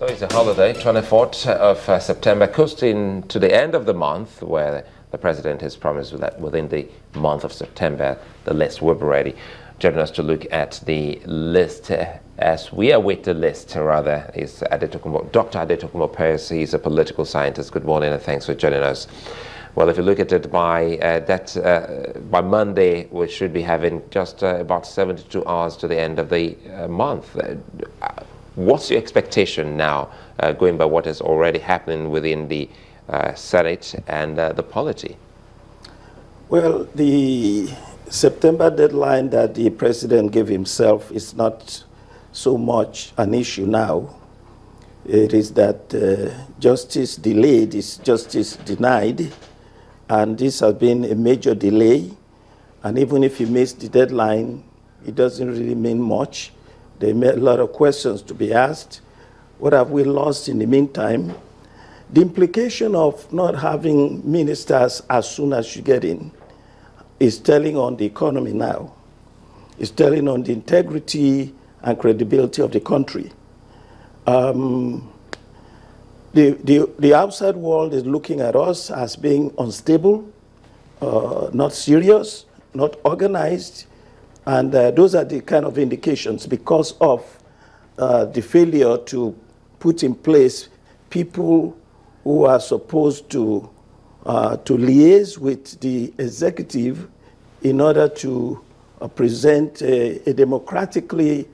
So it's a holiday, 24th of September, closing to the end of the month, where the president has promised that within the month of September, the list will be ready. Joining us to look at the list, as we await the list, rather, is Dr. Adetokunbo Perez. He's a political scientist. Good morning and thanks for joining us. Well, if you look at it by Monday, we should be having just about 72 hours to the end of the month. What's your expectation now, going by what is already happening within the Senate and the polity? Well, the September deadline that the president gave himself is not so much an issue now. It is that justice delayed is justice denied, and this has been a major delay. And even if you miss the deadline, it doesn't really mean much. There are a lot of questions to be asked. What have we lost in the meantime? The implication of not having ministers as soon as you get in is telling on the economy now. It's telling on the integrity and credibility of the country. The outside world is looking at us as being unstable, not serious, not organized, and those are the kind of indications because of the failure to put in place people who are supposed to liaise with the executive in order to present a democratically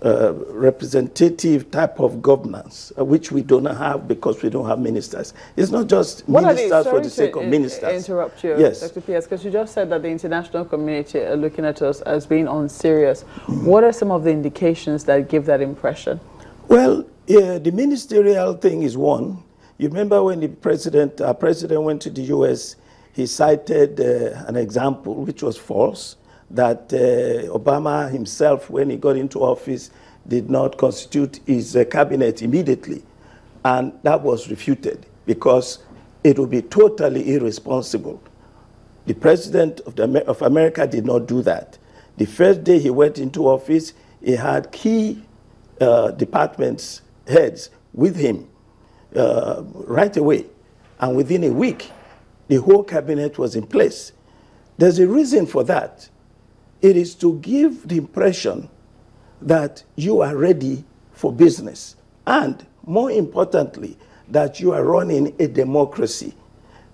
representative type of governance, which we don't have because we don't have ministers. It's not just ministers for the sake of ministers. Interrupt you, yes. Dr. P.S., because you just said that the international community are looking at us as being unserious. What are some of the indications that give that impression? Well, the ministerial thing is one. You remember when the president went to the U.S., he cited an example which was false, that Obama himself, when he got into office, did not constitute his cabinet immediately. And that was refuted because it would be totally irresponsible. The president of America did not do that. The first day he went into office, he had key departments heads with him right away. And within a week, the whole cabinet was in place. There's a reason for that. It is to give the impression that you are ready for business. And more importantly, that you are running a democracy.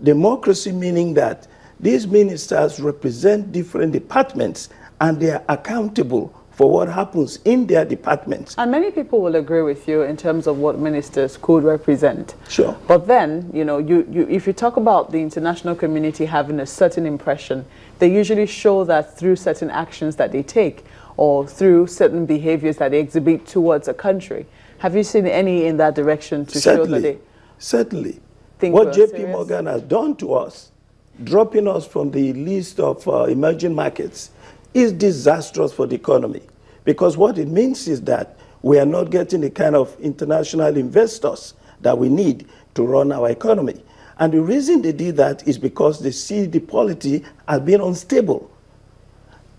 Democracy meaning that these ministers represent different departments and they are accountable for what happens in their departments. And many people will agree with you in terms of what ministers could represent. Sure. But then, you know, if you talk about the international community having a certain impression, they usually show that through certain actions that they take or through certain behaviors that they exhibit towards a country. Have you seen any in that direction to show that they Certainly. think What we're J.P. serious? Morgan has done to us, dropping us from the list of emerging markets, is disastrous for the economy. Because what it means is that we are not getting the kind of international investors that we need to run our economy. And the reason they did that is because they see the polity as being unstable.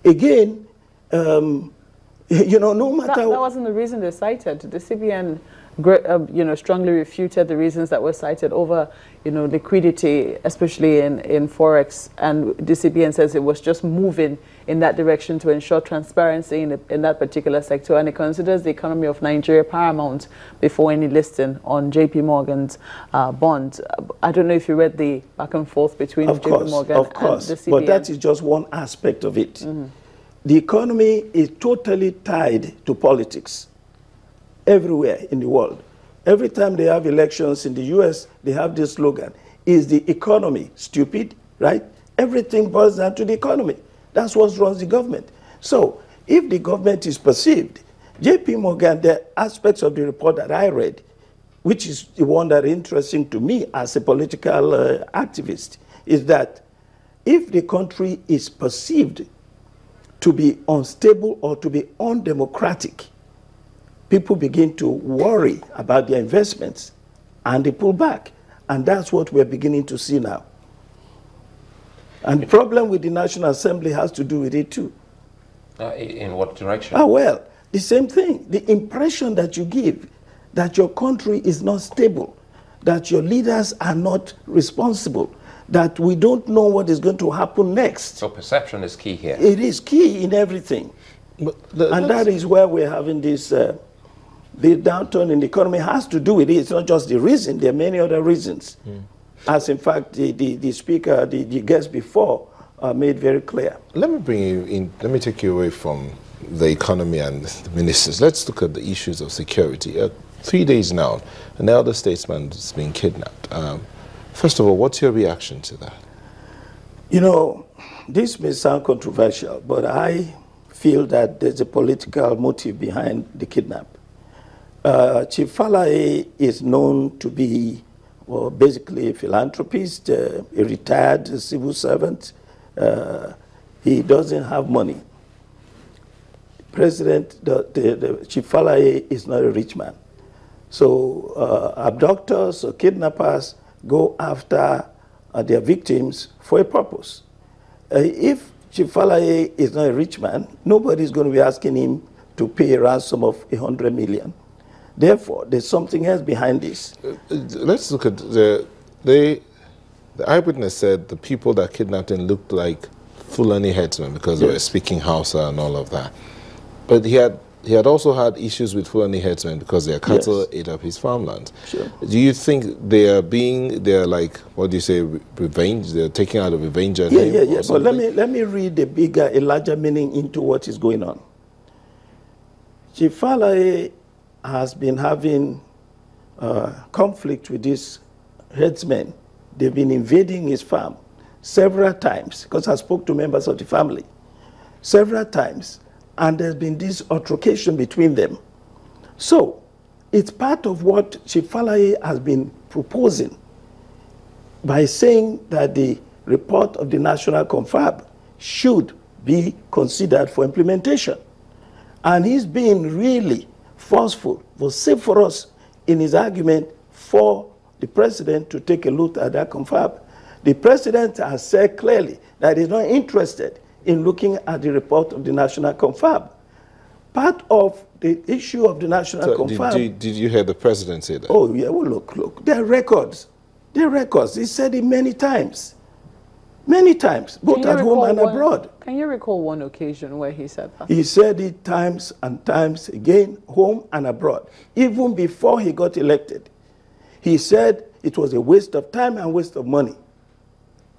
Again, you know, no matter... That wasn't the reason they cited. The CBN you know, strongly refuted the reasons that were cited over, you know, liquidity, especially in Forex. And the CBN says it was just moving in that direction to ensure transparency in that particular sector. And it considers the economy of Nigeria paramount before any listing on JP Morgan's bond. I don't know if you read the back and forth between JP Morgan and the CBN. But that is just one aspect of it. Mm-hmm. The economy is totally tied to politics. Everywhere in the world. Every time they have elections in the US, they have this slogan, is the economy stupid, right? Everything boils down to the economy. That's what runs the government. So if the government is perceived, JP Morgan, the aspects of the report that I read, which is the one that is interesting to me as a political activist, is that if the country is perceived to be unstable or to be undemocratic, people begin to worry about their investments and they pull back. And that's what we're beginning to see now. And the problem with the National Assembly has to do with it too. In what direction? Well, the same thing. The impression that you give that your country is not stable, that your leaders are not responsible, that we don't know what is going to happen next. So perception is key here. It is key in everything. And that is where we're having this, the downturn in the economy has to do with it. It's not just the reason, there are many other reasons. As in fact, the speaker, the guest before, made very clear. Let me bring you in, let me take you away from the economy and the ministers. Let's look at the issues of security. 3 days now, an elder statesman has been kidnapped. First of all, what's your reaction to that? You know, this may sound controversial, but I feel that there's a political motive behind the kidnap. Chief Falae is known to be, well, basically a philanthropist, a retired civil servant. He doesn't have money. The Chief Falae is not a rich man. So abductors or kidnappers go after their victims for a purpose. If Chief Falae is not a rich man, nobody is going to be asking him to pay a ransom of 100 million. Therefore, there's something else behind this. Let's look at the eyewitness said the people that kidnapped him looked like Fulani headsmen because they were speaking Hausa and all of that. But he had also had issues with Fulani headsmen because their cattle ate up his farmland. Sure. Do you think they're like, what do you say, revenge? They're taking out a revenge on him? Yeah. But let me read a larger meaning into what is going on. Chief Falae has been having conflict with these headsmen. They've been invading his farm several times, because I spoke to members of the family several times, and there's been this altercation between them. So it's part of what Chief Falae has been proposing by saying that the report of the National Confab should be considered for implementation. And he's been really forceful, vociferous in his argument for the president to take a look at that confab. The president has said clearly that he's not interested in looking at the report of the National Confab. Part of the issue of the National Confab... Did you hear the president say that? Oh, yeah, well, look, there are records. There are records. He said it many times, both at home and abroad. Can you recall one occasion where he said that? He said it times and times again, home and abroad. Even before he got elected, he said it was a waste of time and waste of money.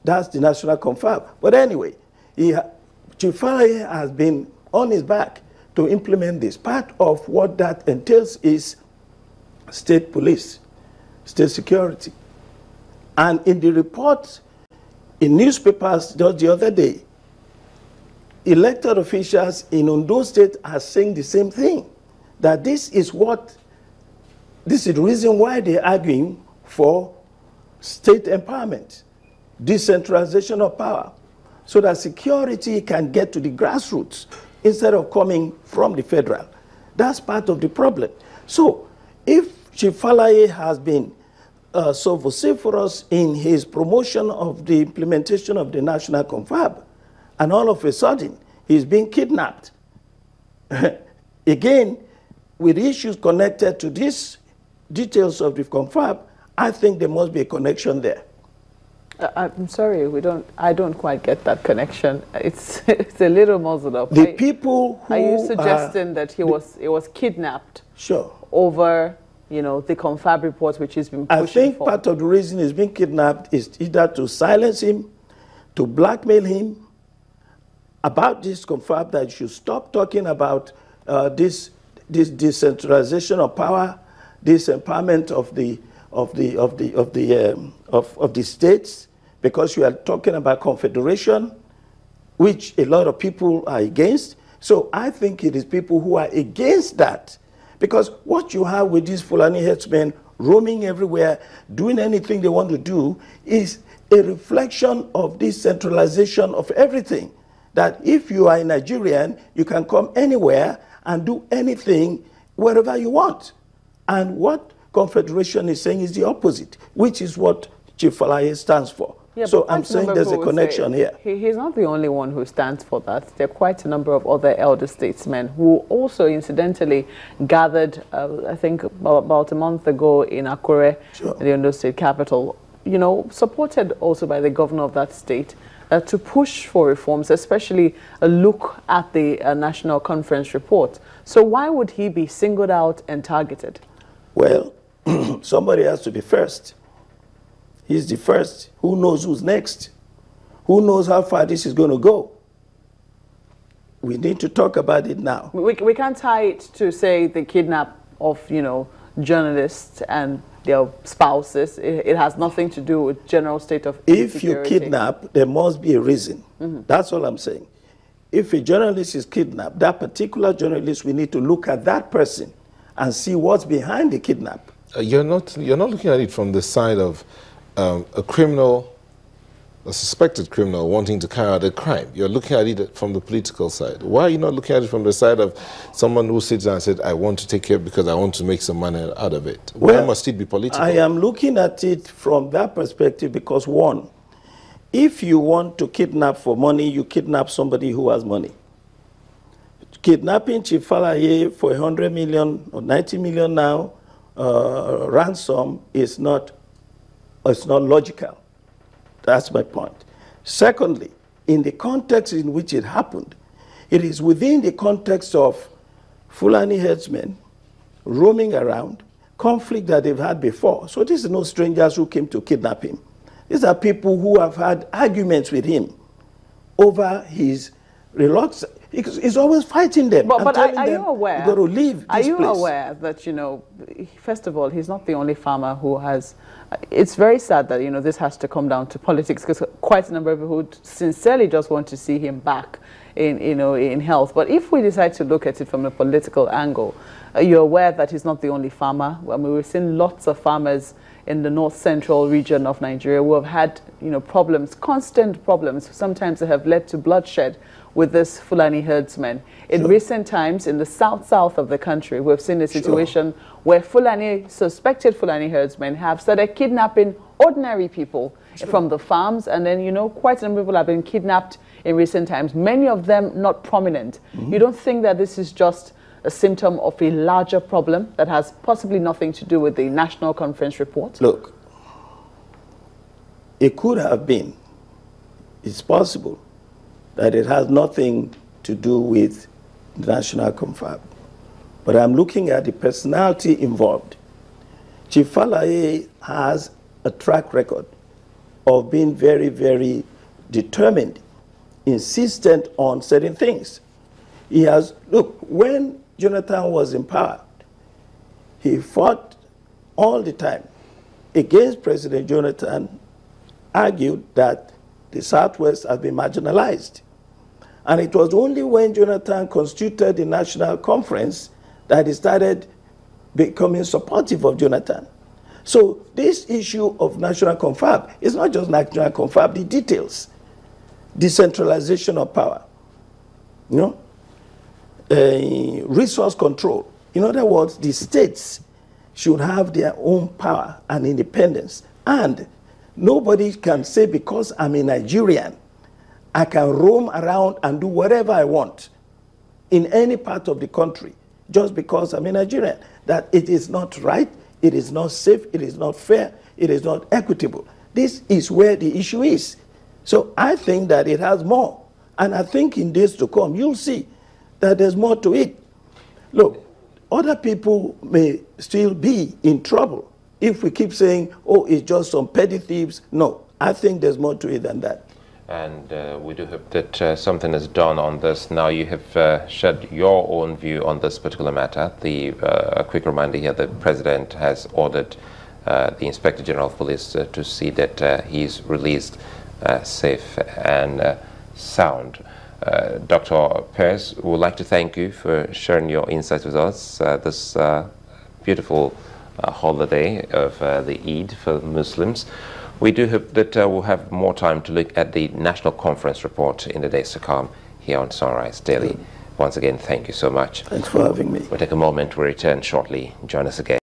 That's the National Confab. But anyway, Chief Falae has been on his back to implement this. Part of what that entails is state police, state security. And in the report in newspapers just the other day, elected officials in Ondo State are saying the same thing, that this is the reason why they're arguing for state empowerment, decentralization of power, so that security can get to the grassroots instead of coming from the federal. That's part of the problem. So if Chief Falae has been so vociferous in his promotion of the implementation of the National Confab, and all of a sudden he's being kidnapped, again, with issues connected to these details of the confab, I think there must be a connection there. I'm sorry, I don't quite get that connection. It's a little muzzled up. The people who are you suggesting that he was kidnapped? Sure. Over, you know, the confab report which he's been pushing I think for? part of the reason he's been kidnapped is either to silence him, to blackmail him about this confab, that you should stop talking about this decentralization of power, this empowerment of the states, because you are talking about confederation, which a lot of people are against. So I think it is people who are against that, because what you have with these Fulani headsmen roaming everywhere, doing anything they want to do, is a reflection of this centralization of everything. That if you are a Nigerian, you can come anywhere and do anything wherever you want. And what Confederation is saying is the opposite, which is what Chief Falae stands for. Yeah, so I'm saying there's a connection here. He's not the only one who stands for that. There are quite a number of other elder statesmen who also incidentally gathered, I think about a month ago in Akure, the Ondo State capital, you know, supported also by the governor of that state, to push for reforms, especially a look at the National Conference report. So why would he be singled out and targeted? Well, somebody has to be first. He's the first. Who knows who's next? Who knows how far this is going to go? We need to talk about it now. We can't tie it to, say, the kidnap of, you know, journalists and their spouses. It has nothing to do with general state of If insecurity. you kidnap, there must be a reason. That's all I'm saying. If a journalist is kidnapped, that particular journalist, we need to look at that person and see what's behind the kidnap. You're not looking at it from the side of a criminal, a suspected criminal wanting to carry out a crime. You're looking at it from the political side. Why are you not looking at it from the side of someone who sits down and said, I want to take care because I want to make some money out of it? Why must it be political? I am looking at it from that perspective because, one, if you want to kidnap for money, you kidnap somebody who has money. Kidnapping Chief Falaye for 100 million or 90 million now ransom is not logical. That's my point. Secondly, in the context in which it happened, it is within the context of Fulani herdsmen roaming around, conflict that they've had before. So these are no strangers who came to kidnap him. These are people who have had arguments with him over his reluctance. He's always fighting them. But are you aware? You've got to leave this Are you place. aware that, you know, first of all, he's not the only farmer who has. It's very sad that, you know, this has to come down to politics, because quite a number of people who sincerely just want to see him back in, you know, in health. But if we decide to look at it from a political angle, you're aware that he's not the only farmer. I mean, we've seen lots of farmers in the north central region of Nigeria who have had, you know, problems, constant problems. Sometimes they have led to bloodshed with this Fulani herdsmen. In recent times, in the south of the country, we've seen a situation where suspected Fulani herdsmen have started kidnapping ordinary people from the farms, and then, you know, quite a number of people have been kidnapped in recent times, many of them not prominent. You don't think that this is just a symptom of a larger problem that has possibly nothing to do with the National Conference report? Look, it could have been, it's possible, that it has nothing to do with the National Confab. But I'm looking at the personality involved. Chief Falaye has a track record of being very, very determined, insistent on certain things. He has, look, when Jonathan was in power, he fought all the time against President Jonathan, argued that the Southwest has been marginalized. And it was only when Jonathan constituted the National Conference that he started becoming supportive of Jonathan. So this issue of National Confab is not just National Confab, the details. Decentralization of power, you know, resource control. In other words, the states should have their own power and independence. And nobody can say, because I'm a Nigerian, I can roam around and do whatever I want in any part of the country just because I'm a Nigerian. That it is not right, it is not safe, it is not fair, it is not equitable. This is where the issue is. So I think that it has more. And I think in days to come, you'll see that there's more to it. Look, other people may still be in trouble if we keep saying, oh, it's just some petty thieves. No, I think there's more to it than that. And we do hope that something is done on this. Now you have shared your own view on this particular matter. A quick reminder here, the President has ordered the Inspector General of Police to see that he's released safe and sound. Dr. Perez, we would like to thank you for sharing your insights with us this beautiful holiday of the Eid for Muslims. We do hope that we'll have more time to look at the National Conference report in the days to come here on Sunrise Daily. Once again, thank you so much. Thanks for having me. We'll take a moment to return shortly. Join us again.